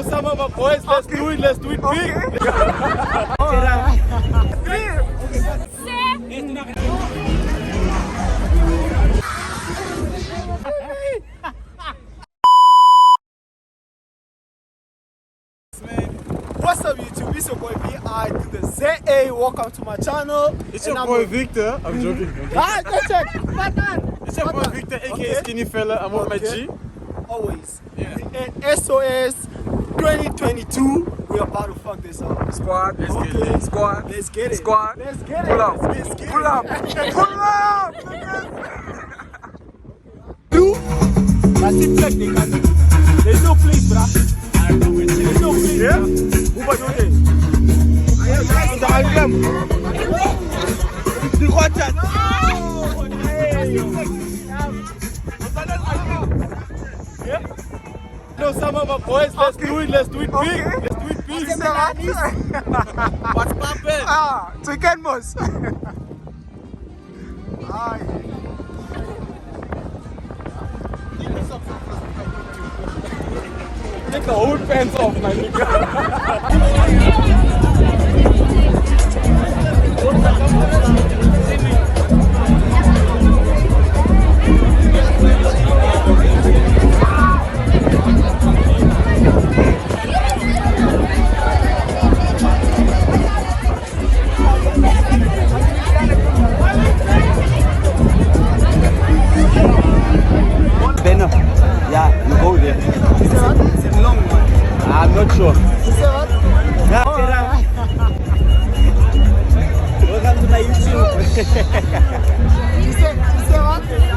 know some of my boys. Let's do it big. What's up YouTube? It's your boy VI to the ZA. Welcome to my channel. It's your boy Victor. I'm joking. Let's check. It's your boy Victor, aka Skinny Fella. I'm with my G. Always. Yeah. And SOS 2022. We're about to fuck this up. Squad, let's get it. Squad, let's get it. Squad, let's get it. Pull up. Let's get Pull it. up. Pull up. Two. That's it, technically. There's no place, bruh. There's no place. Yeah? Who about you there? I am. The water. Yeah? No, some of my boys. Let's do it big. Let's do it big. What's poppin'? Chicken boss. Take the whole pants off, my nigga. Benno. Yeah, you go there. It's a long one. I'm not sure. Yeah, welcome to my YouTube.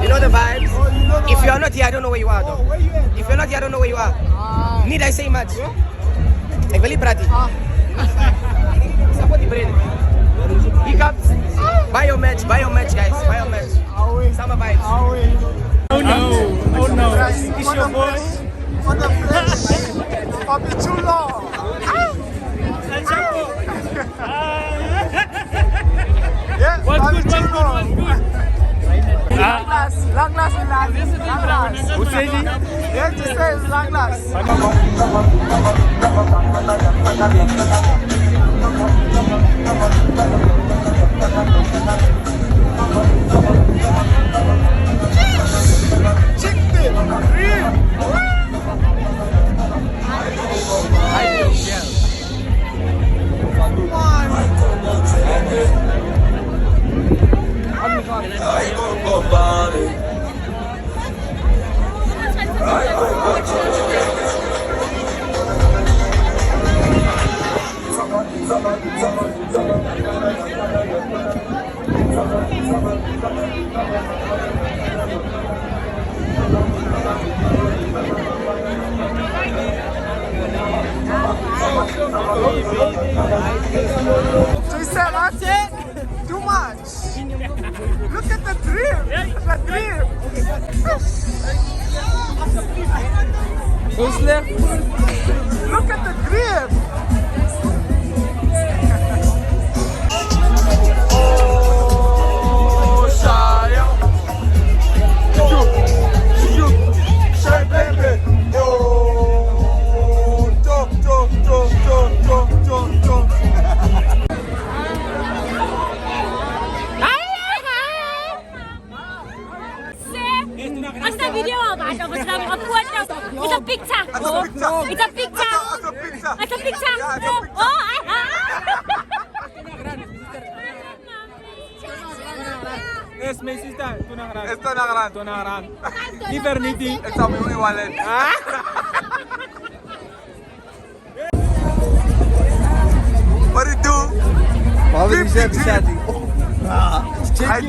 You know the vibes? If you are not here, I don't know where you are though. If you're not here, I don't know where you are. Need I say much? Ik wil niet praten. Support the brain. Hiccups. Buy your match guys. Buy your match. Summer vibes. Oh no. It's your boy. For the flesh. For me too long. Yeah, What's good? Long last. Who said it? Yeah, just say it's long last. That's it. Too much. Look at the drip. Who's left? Look at the drip. Oh, Shia. Shy baby. Oh, talk. Basta video ba? Tapos lang upload na. It's a picture. It's a picture. It's a picture. Yes, my sister. Ito Ito nakaraan. Eternity. Ito mo yung wallet. What it do? Hide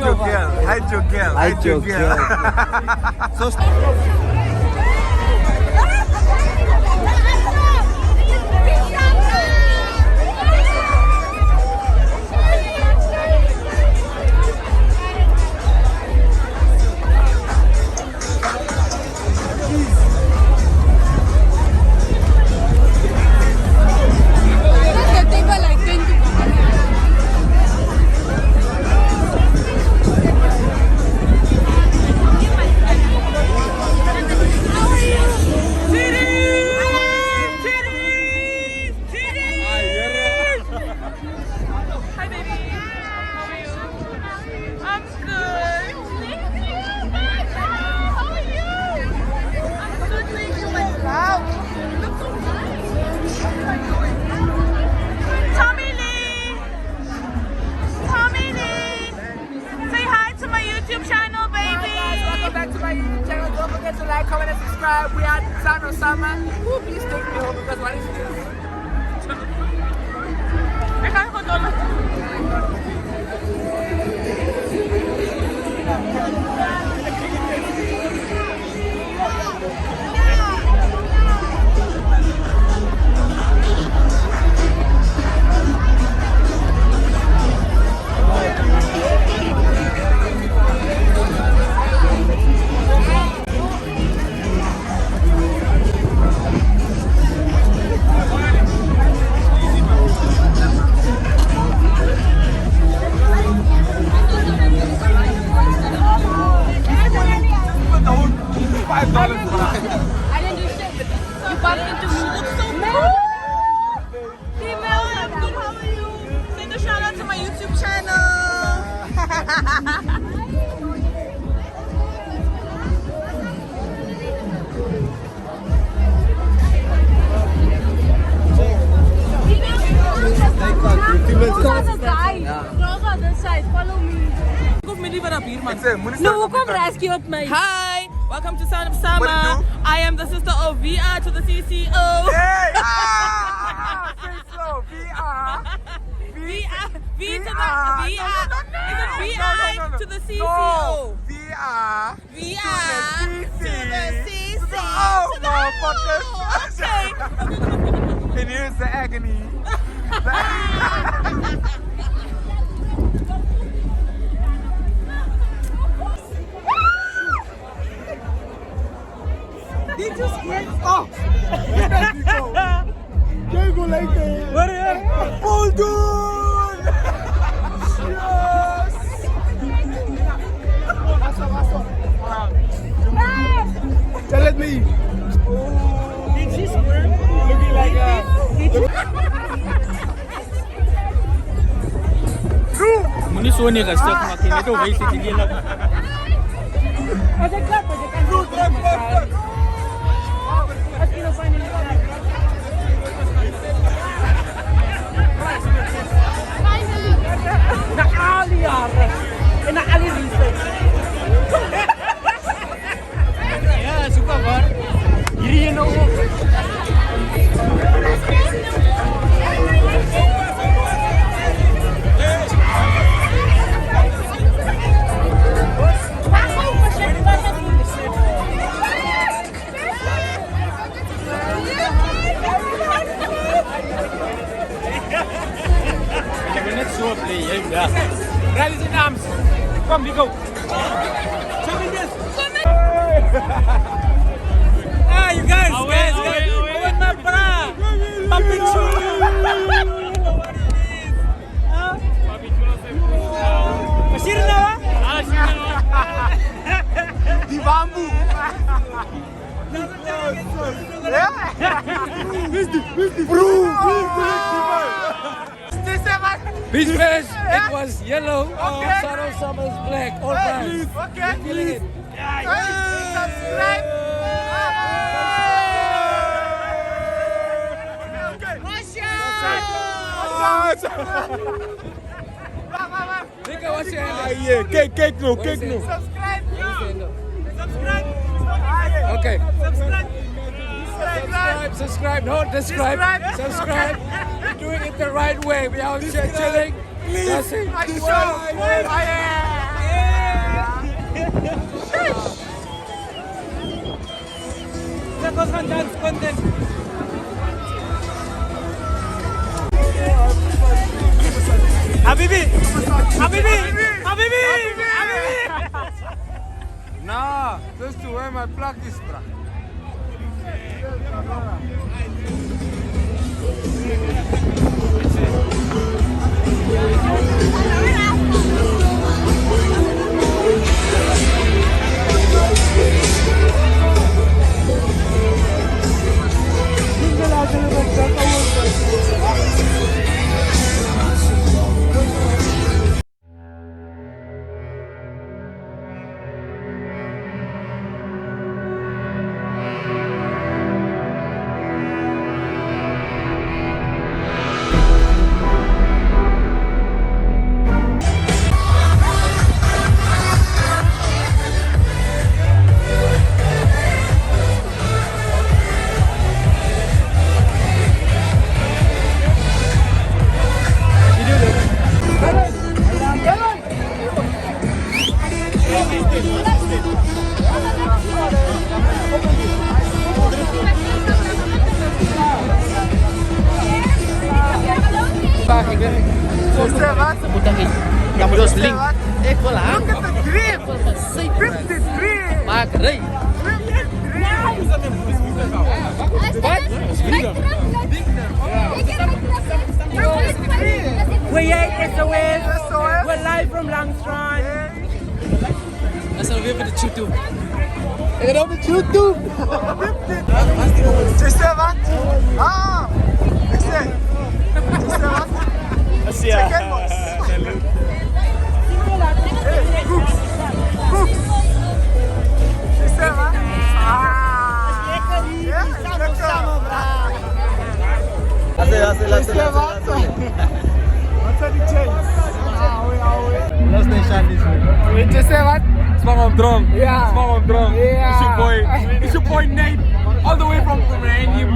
your girl. So Follow me. Kom me liever op hier, man. No, come rescue up my. Hi, welcome to Sound of Summer. What do you do? I am the sister of VR to the CCO. Hey! Ah! Say slow. VR. V to the VR. Is it VI to the CCO? No. VR. VR To the CC. Oh, motherfuckers. Okay. And here's the agony. Did you squint? Oh. Can't go like that. What is it? Oh, dude. Yes. Tell it me. Did she squirt? Looking like that. Muni Sony ka stuck makin ito guys hindi lang. Ya, suka bar. Iri na ako. Rally in arms. Come, we go. Ah, you guys, guys. What my bra? Papichu. Masih na wa? Di bambu. Beach fish, it was yellow. Sound of Summer is black. All right. Okay. Feeling it. Subscribe. Nika, what's your handle? Yeah, cake no. Subscribe. Okay. Subscribe. No, describe. Subscribe. You're doing it the right way. We out here chilling. Dancing. Dance content. Habibi. Nah, just to wear my plug is bra. Dos link. Ik wil haar. Look at the grip. Grip the grip. Maak rij. We ate SOS. We're live from Langstrand. Dat is alweer voor de YouTube. Ik ga op de YouTube. Tu sais wat? Ah, ik zeg. Tu sais wat? Asia. Check it, boys. Luister, luister. Wat zijn die chains? Los nation this way. Weet je say wat? Smang op drum. Ja. Smang op drum. Ja. It's your boy Nate. All the way from Namib.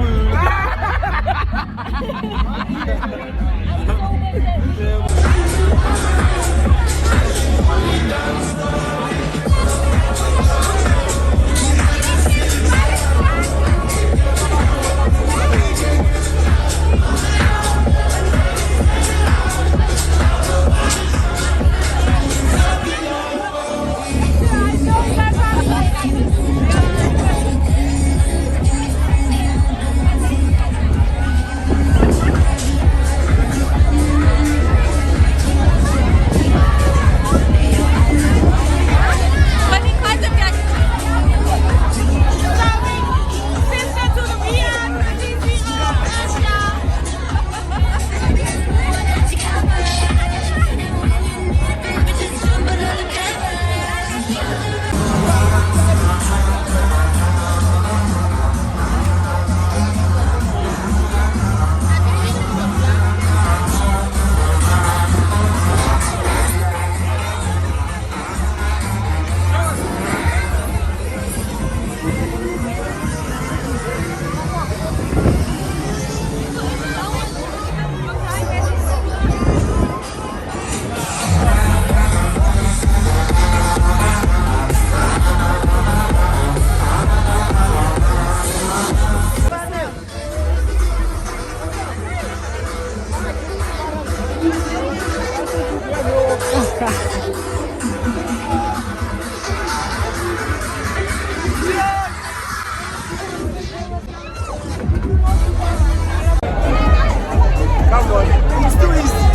Come on. It's too easy.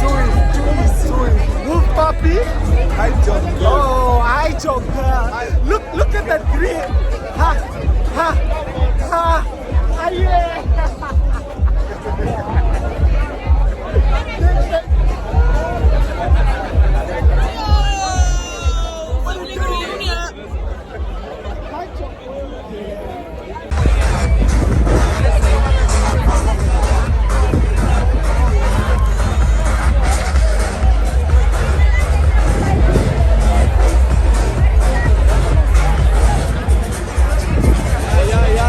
Wolf puppy. High jump. Oh, high jump. Look at that green. Ha. Yeah.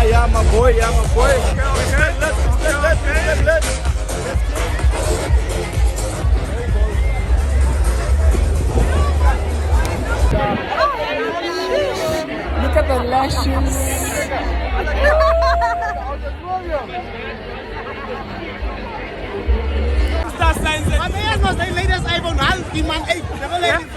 Yeah, my boy. Let's. Look at the lashes. Wanneer was de ladies even half die man eet? Dat wil ik niet.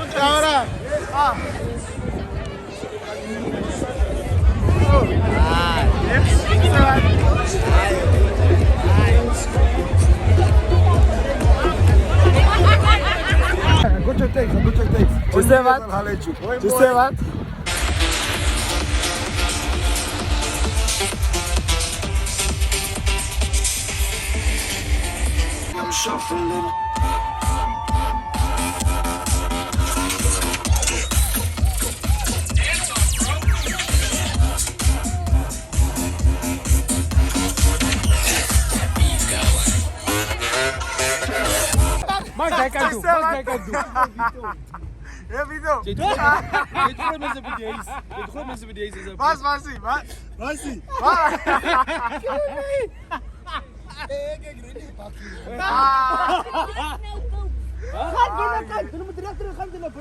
Goed your takes. Je sais wat? Je sais wat? I'm shuffling. Maar kijk aan toe. Ja, Vito. Weet je groot mensen bij deze. Was hij? No, go.